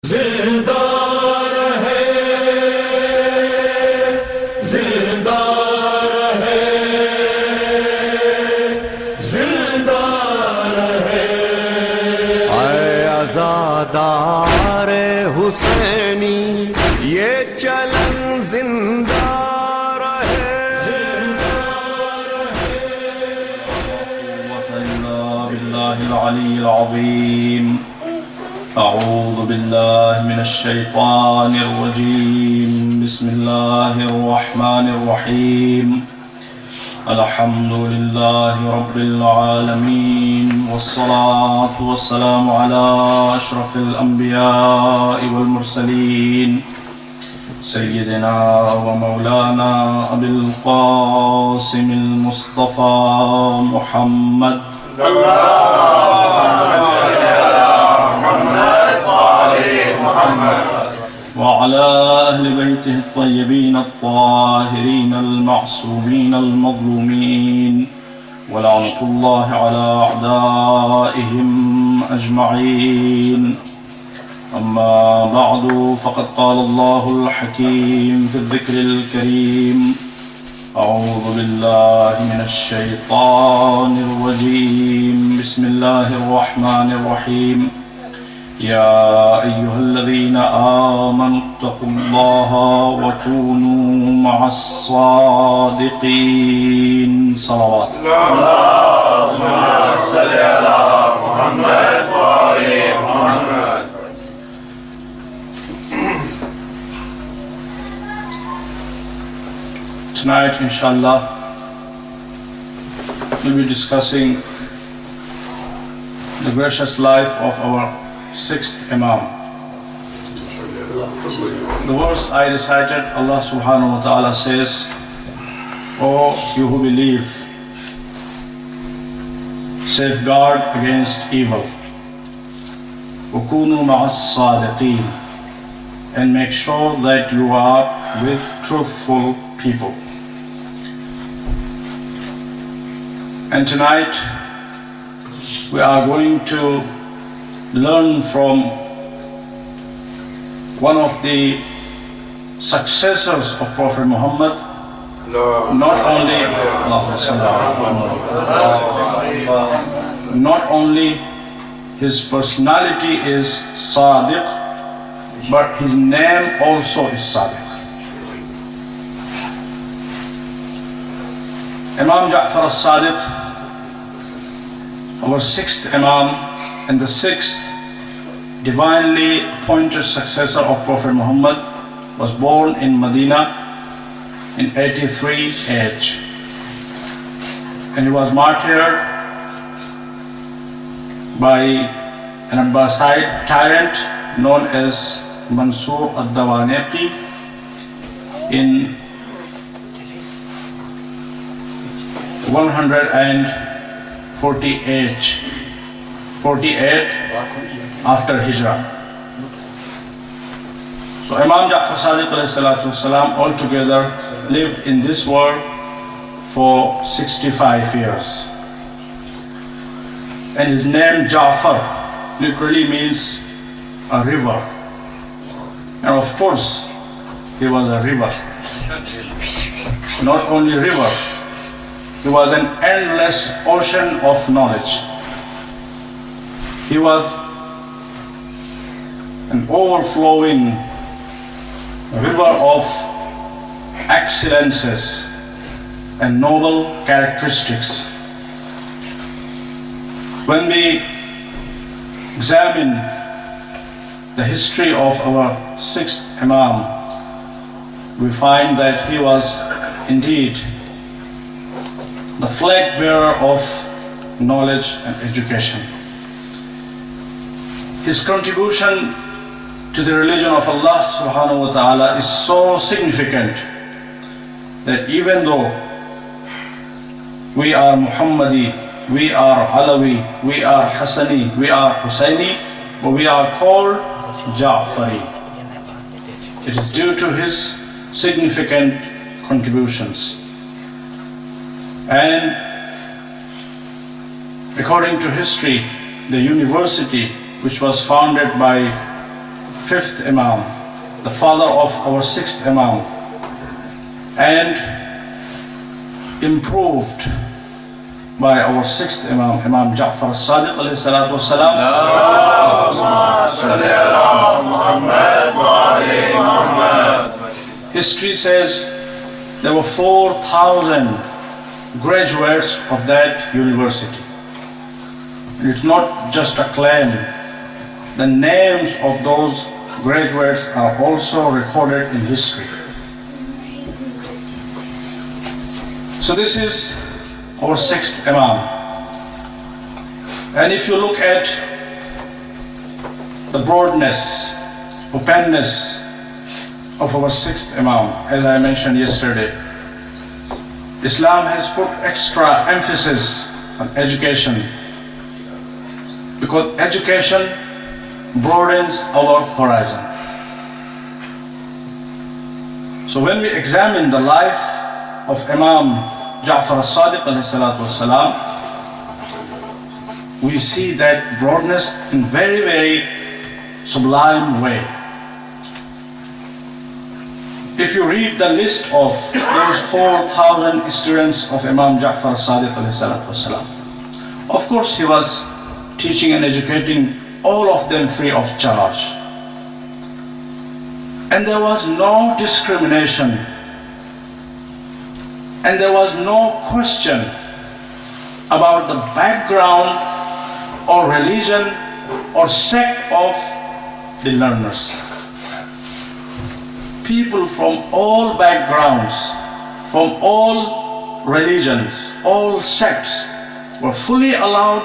जिंदा रहे, जिंदा रहे, जिंदा रहे। आए आज़ादार हुसैनी ये चलन जिंदा रहे, जिंदा रहे। बिल्लाहिल अलीय्यिल अज़ीम। अऊज़ु बिल्लाहि मिनश शैतानिर रजीम। बिस्मिल्लाहिर रहमानिर रहीम। अल्हम्दुलिल्लाहि रब्बिल आलमीन वस्सलातु वस्सलामु अला अशरफिल अंबिया'i वल मुरसलीन सय्यिदिना व मौलाना अबिल क़ासिमिल Mustafa Muhammad وعلى أهل بيته الطيبين الطاهرين المعصومين المظلومين ولعنة الله على أعدائهم أجمعين. أما بعد فقد قال الله الحكيم في الذكر الكريم: أعوذ بالله من الشيطان الرجيم. بسم الله الرحمن الرحيم. يا أيها الذين آمنوا اتقوا الله وكونوا مع الصادقين. صلوات اللهم صل على محمد وآل محمد. Tonight, inshallah, we'll be discussing the gracious life of our sixth Imam. The verse I recited, Allah subhanahu wa ta'ala says, "O you who believe, safeguard against evil. وَكُونُوا مَعَ الصَّادِقِينَ, and make sure that you are with truthful people." And tonight we are going to learn from one of the successors of Prophet Muhammad, not only his personality is Sadiq, but his name also is Sadiq. Imam Jafar Sadiq, our sixth Imam and the sixth divinely appointed successor of Prophet Muhammad, was born in Medina in 83 age, and he was martyred by an Abbasid tyrant known as Mansur ad-Dawaniqi in 148 after Hijrah. So Imam Jafar Sadiq alayhi salatu wasalam altogether lived in this world for 65 years. And his name Jafar literally means a river. And of course, he was a river. Not only river, he was an endless ocean of knowledge. He was an overflowing river of excellences and noble characteristics. When we examine the history of our sixth Imam, we find that he was indeed the flag bearer of knowledge and education. His contribution to the religion of Allah subhanahu wa ta'ala is so significant that even though we are Muhammadi, we are Alawi, we are Hasani, we are Husaini, but we are called Ja'fari. It is due to his significant contributions. And according to history, the university which was founded by fifth Imam, the father of our sixth Imam, and improved by our sixth Imam, Imam Jafar Sadiq alayhi salatu wasalam. History says there were 4,000 graduates of that university. It's not just a claim. The names of those graduates are also recorded in history. So this is our sixth Imam. And if you look at the broadness, openness of our sixth Imam, as I mentioned yesterday, Islam has put extra emphasis on education, because education broadens our horizon. So when we examine the life of Imam Jafar Sadiq alayhi salatu wasalam, we see that broadness in very, very sublime way. If you read the list of those 4,000 students of Imam Jafar Sadiq alayhi salatu wasalam, of course he was teaching and educating all of them free of charge. And there was no discrimination, and there was no question about the background or religion or sect of the learners. People from all backgrounds, from all religions, all sects were fully allowed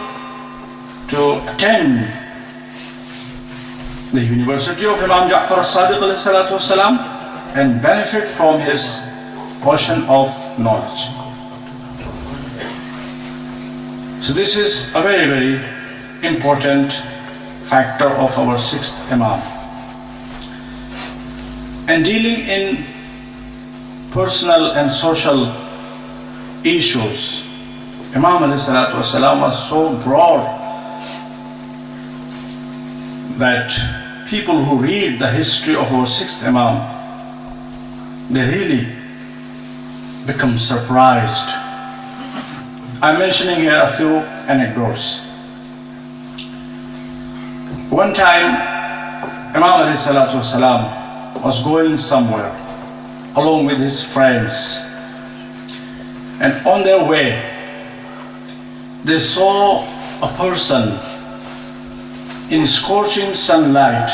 to attend the University of Imam Jafar Sadiq alayhi salatu wasalam and benefit from his portion of knowledge. So this is a very, very important factor of our sixth Imam. And dealing in personal and social issues, Imam alayhi salatu wasalam was so broad that people who read the history of our sixth Imam, they really become surprised. I'm mentioning here a few anecdotes. One time, Imam alayhi salatu wasalam was going somewhere along with his friends, and on their way they saw a person in scorching sunlight,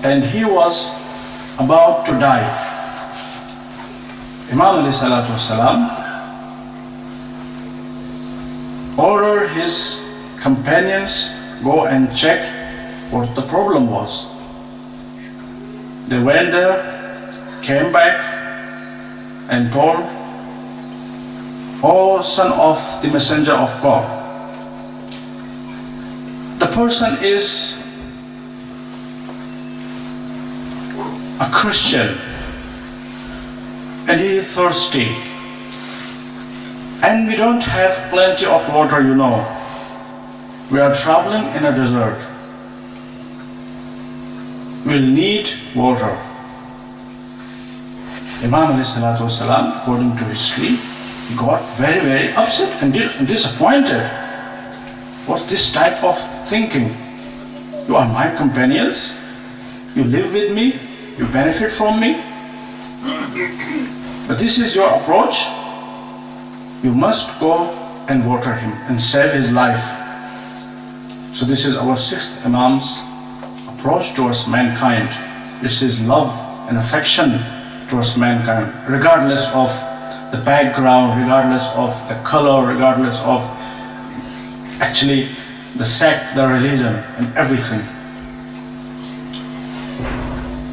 and he was about to die. Imam alayhi salatu wasalam ordered his companions go and check what the problem was. They went there, came back and told, "O son of the messenger of God, the person is a Christian and he is thirsty, and we don't have plenty of water, you know. We are traveling in a desert. We'll need water." Imam alayhi salatu wasalam, according to history, got very, very upset and disappointed. What's this type of thinking? You are my companions, you live with me, you benefit from me, but this is your approach? You must go and water him and save his life. So this is our sixth Imam's approach towards mankind. This is love and affection towards mankind, regardless of the background, regardless of the color, regardless of actually the sect, the religion, and everything.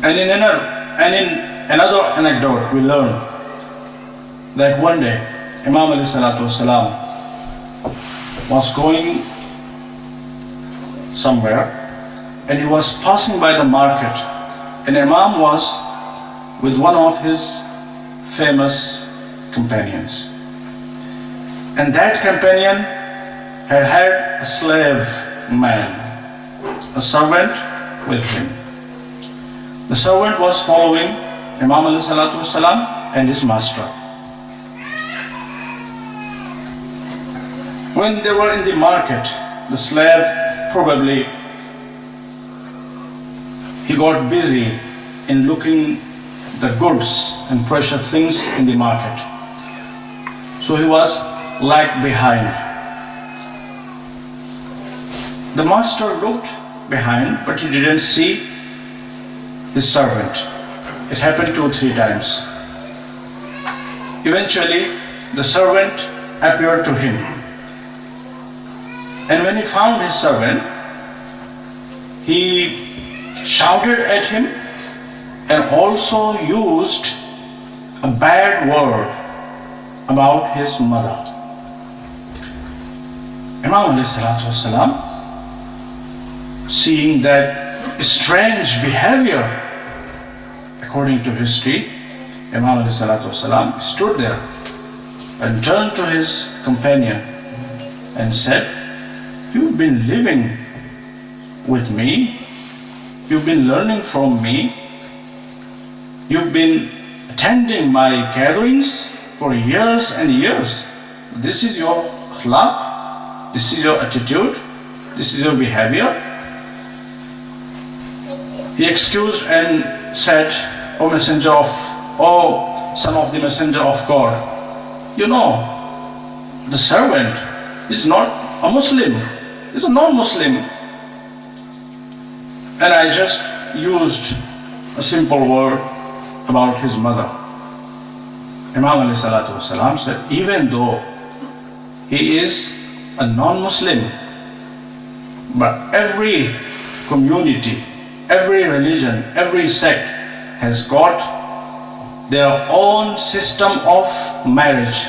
And in another anecdote, we learn that one day Imam alayhi salatu wasalam was going somewhere, and he was passing by the market, and Imam was with one of his famous companions, and that companion had a slave man, a servant with him. The servant was following Imam alayhi salatu wasalam and his master. When they were in the market, the slave probably he got busy in looking the goods and precious things in the market. So he was lagged behind. The master looked behind, but he didn't see his servant. It happened 2 or 3 times. Eventually, the servant appeared to him. And when he found his servant, he shouted at him and also used a bad word about his mother. Imam alayhi salatu wasalam, seeing that strange behavior, according to history, Imam alayhi salatu wasalam stood there and turned to his companion and said, "You've been living with me, you've been learning from me, you've been attending my gatherings for years and years. This is your akhlaq, this is your attitude, this is your behavior." He excused and said, "O son of the messenger of God, you know, the servant is not a Muslim, is a non-Muslim. And I just used a simple word about his mother." Imam alayhi salatu wasalam said, even though he is a non-Muslim, but every community, every religion, every sect has got their own system of marriage.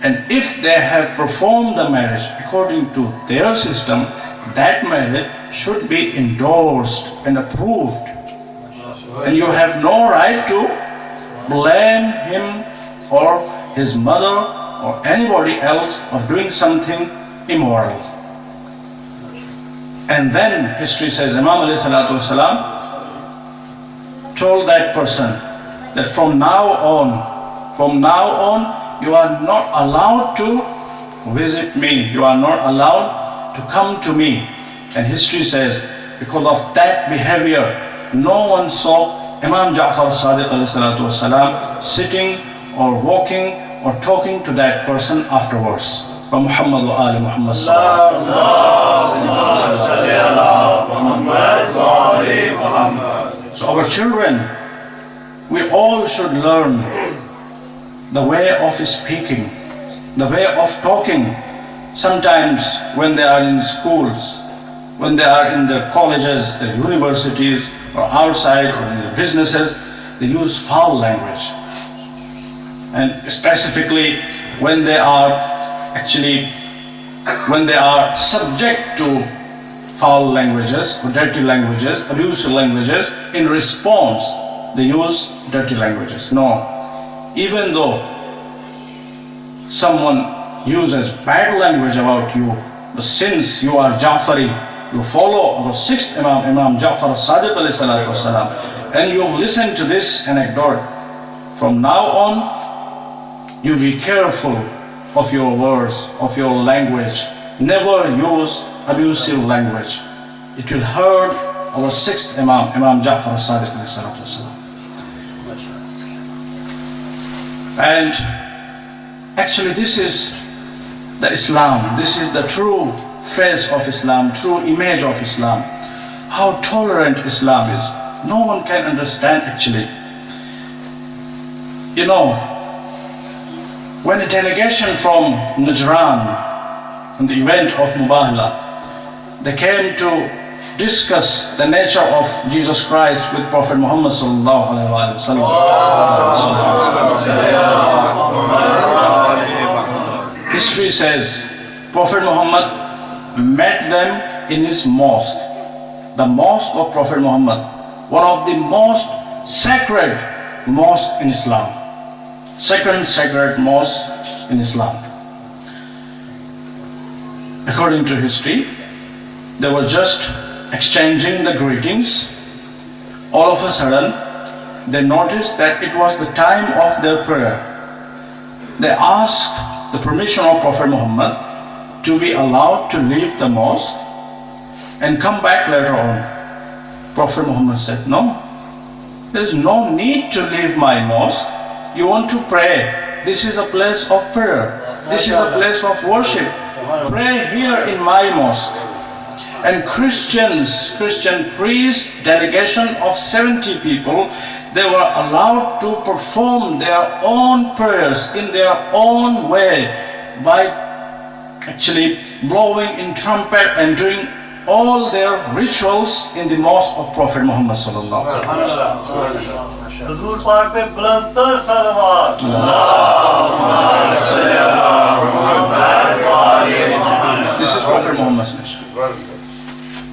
And if they have performed the marriage according to their system, that marriage should be endorsed and approved. And you have no right to blame him or his mother or anybody else of doing something immoral. And then history says Imam alayhi salatu wasalam told that person that from now on you are not allowed to visit me, you are not allowed to come to me. And history says because of that behavior, no one saw Imam Jafar Sadiq alayhi salatu wasalam sitting or walking or talking to that person afterwards. Wa Muhammad wa ali Muhammad So our children, we all should learn the way of speaking, the way of talking. Sometimes when they are in schools, when they are in the colleges, the universities, or outside or in the businesses, they use foul language. And specifically when they are subject to foul languages or dirty languages, abusive languages, in response they use dirty languages. No, even though someone uses bad language about you, but since you are Jafari, you follow our 6th Imam, Imam Jafar Sadiq alayhi salatu wasalam, and you have listened to this anecdote, from now on you be careful of your words, of your language. Never use abusive language. It will hurt our 6th Imam, Imam Jafar Sadiq alayhi salatu wasalam. And actually this is the Islam, this is the true face of Islam, true image of Islam. How tolerant Islam is. No one can understand actually. You know, when a delegation from Najran, on the event of Mubahala, they came to discuss the nature of Jesus Christ with Prophet Muhammad sallallahu alaihi wasallam. History says Prophet Muhammad met them in his mosque, the mosque of Prophet Muhammad, one of the most sacred mosques in Islam, second sacred mosque in Islam. According to history, there was just exchanging the greetings, all of a sudden they noticed that it was the time of their prayer. They asked the permission of Prophet Muhammad to be allowed to leave the mosque and come back later on. Prophet Muhammad said, no, there is no need to leave my mosque. You want to pray. This is a place of prayer. This is a place of worship. Pray here in my mosque. And Christian priests, delegation of 70 people, they were allowed to perform their own prayers in their own way by actually blowing in trumpet and doing all their rituals in the mosque of Prophet Muhammad sallallahu alaihi wasallam. हुजूर पाक पे बुलंदतर सलावत। This is Prophet Muhammad's mission.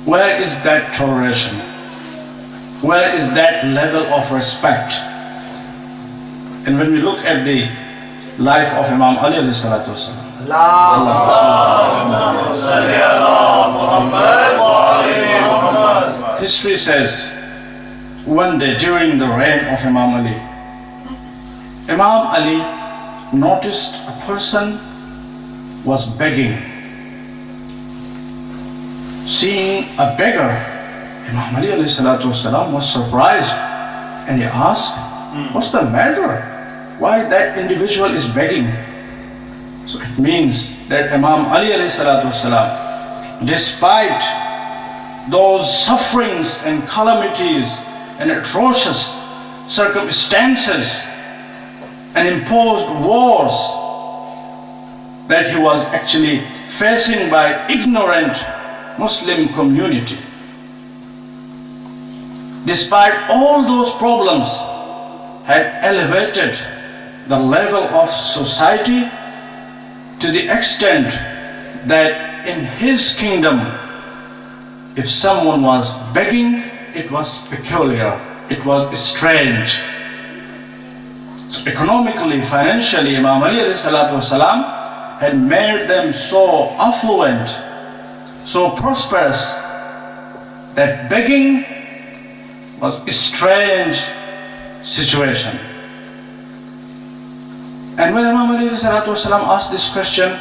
Where is that toleration? Where is that level of respect? And when we look at the life of Imam Ali alayhi salatu wasalam, history says one day during the reign of Imam Ali noticed a person was begging. Seeing a beggar, Imam Ali alayhi salatu wasalam was surprised and he asked, what's the matter? Why that individual is begging? So it means that Imam Ali alayhi salatu wasalam, despite those sufferings and calamities and atrocious circumstances and imposed wars that he was actually facing by ignorant Muslim community, despite all those problems, had elevated the level of society to the extent that in his kingdom, if someone was begging, it was peculiar, it was strange. So economically, financially, Imam Ali alayhi salatu wasalam had made them so affluent, so prosperous, that begging was a strange situation. And when Imam Ali alayhi salatu asked this question,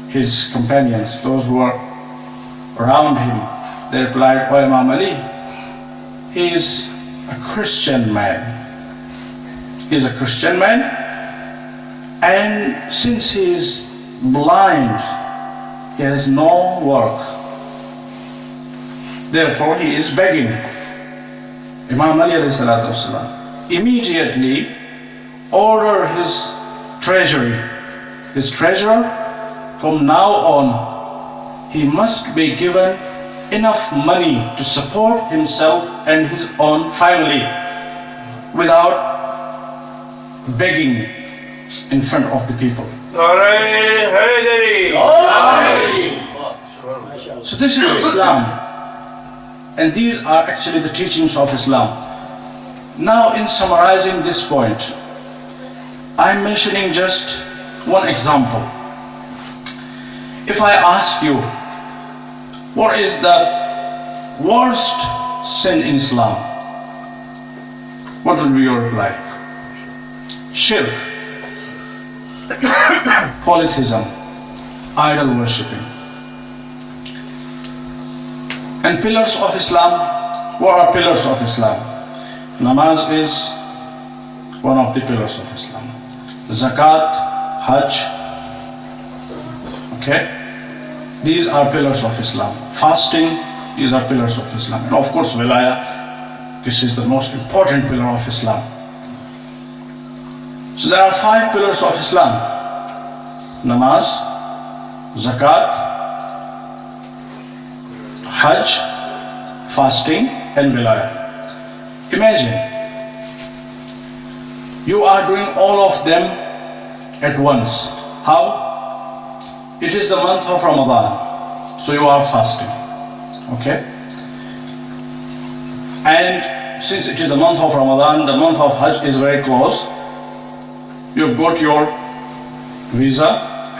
his companions, those who were around him, they replied, "Oh Imam Ali, he is a Christian man. He is a Christian man, and since he is blind, he has no work. Therefore, he is begging." Imam Ali alayhi salatu wasalam immediately ordered his treasurer, from now on, he must be given enough money to support himself and his own family without begging in front of the people. So this is Islam, and these are actually the teachings of Islam. Now, in summarizing this point, I'm mentioning just one example. If I ask you, what is the worst sin in Islam? What would be your reply? Shirk, polytheism, idol worshipping. And pillars of Islam, what are pillars of Islam? Namaz is one of the pillars of Islam. Zakat, Hajj, okay? These are pillars of Islam. Fasting, these are pillars of Islam. And of course, Wilaya, this is the most important pillar of Islam. So there are 5 pillars of Islam: Namaz, Zakat, Hajj, fasting, and Wilaya. Imagine, you are doing all of them at once. How? It is the month of Ramadan, so you are fasting, okay? And since it is the month of Ramadan, the month of Hajj is very close. You've got your visa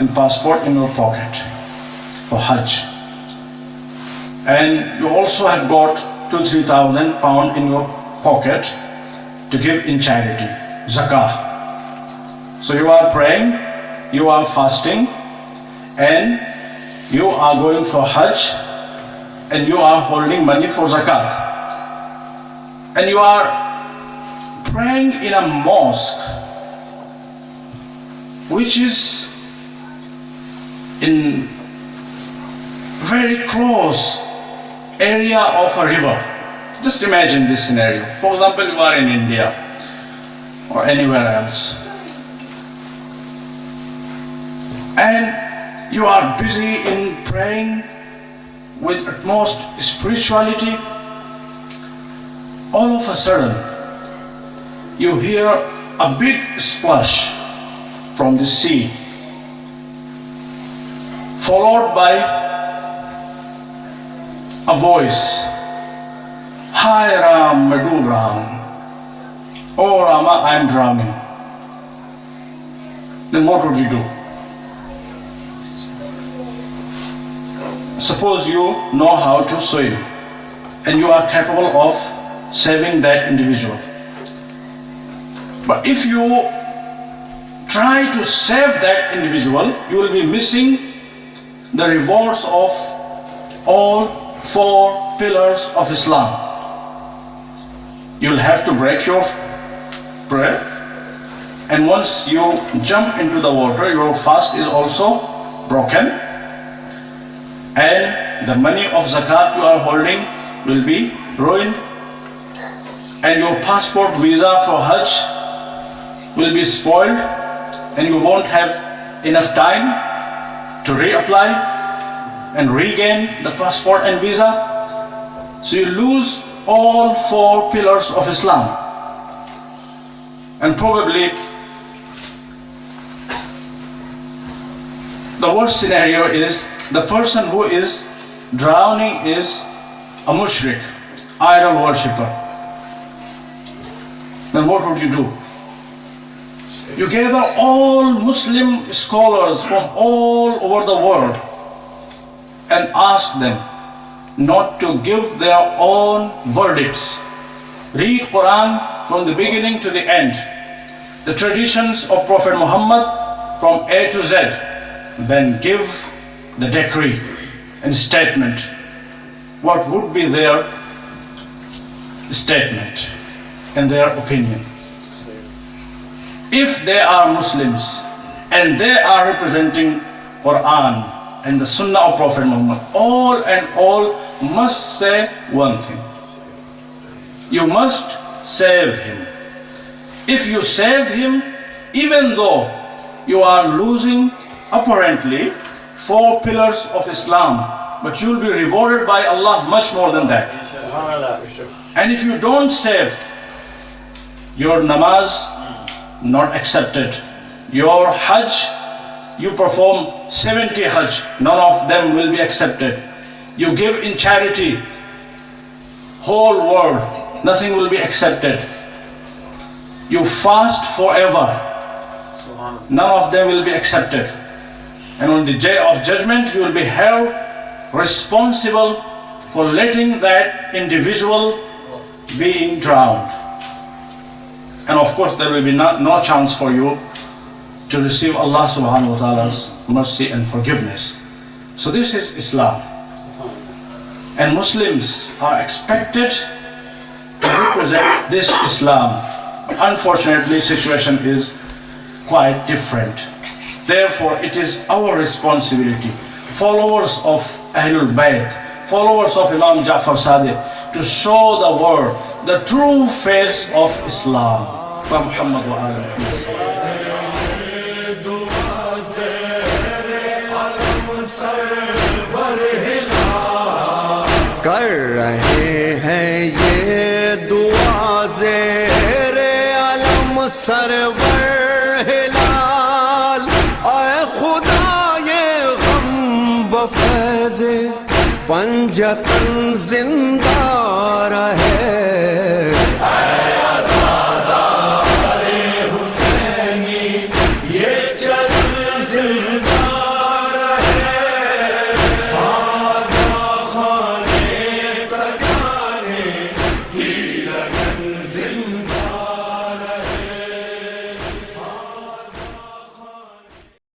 and passport in your pocket for Hajj. and you also have got 2,000-3,000 pounds in your pocket to give in charity, zakah. So you are praying, you are fasting, and you are going for Hajj, and you are holding money for zakat, and you are praying in a mosque which is in very close area of a river. Just imagine this scenario. For example, you are in India or anywhere else, and you are busy in praying with utmost spirituality. All of a sudden, you hear a big splash from the sea, followed by a voice, "Hi Ram, Madhu Ram." "Oh Rama, I am drowning." Then what would you do? Suppose you know how to swim and you are capable of saving that individual. But if you try to save that individual, you will be missing the rewards of all 4 pillars of Islam. You will have to break your prayer, and once you jump into the water, your fast is also broken, and the money of zakat you are holding will be ruined, and your passport visa for Hajj will be spoiled, and you won't have enough time to reapply and regain the passport and visa. So you lose all 4 pillars of Islam. And probably the worst scenario is the person who is drowning is a mushrik, idol worshipper. Then what would you do? You gather all Muslim scholars from all over the world and ask them not to give their own verdicts. Read Quran from the beginning to the end, the traditions of Prophet Muhammad from A to Z, then give the decree and statement. What would be their statement and their opinion? If they are Muslims and they are representing Quran and the Sunnah of Prophet Muhammad, all must say one thing: you must save him. If you save him, even though you are losing apparently 4 pillars of Islam, but you will be rewarded by Allah much more than that. And if you don't save, your namaz not accepted, your Hajj, you perform 70 Hajj, none of them will be accepted. You give in charity, whole world, nothing will be accepted. You fast forever, none of them will be accepted. And on the day of judgment, you will be held responsible for letting that individual being drowned. And of course, there will be no chance for you to receive Allah subhanahu wa ta'ala's mercy and forgiveness. So this is Islam. And Muslims are expected to represent this Islam. Unfortunately, situation is quite different. Therefore, it is our responsibility, followers of Ahlul Bayt, followers of Imam Jafar Sadiq, to show the world the true face of Islam. Muhammad wa ala कर रहे हैं ये दुआ ज़ेरे अलम server हिलाल, आए खुदा ये गम बफैज़े पंजतन जिंदा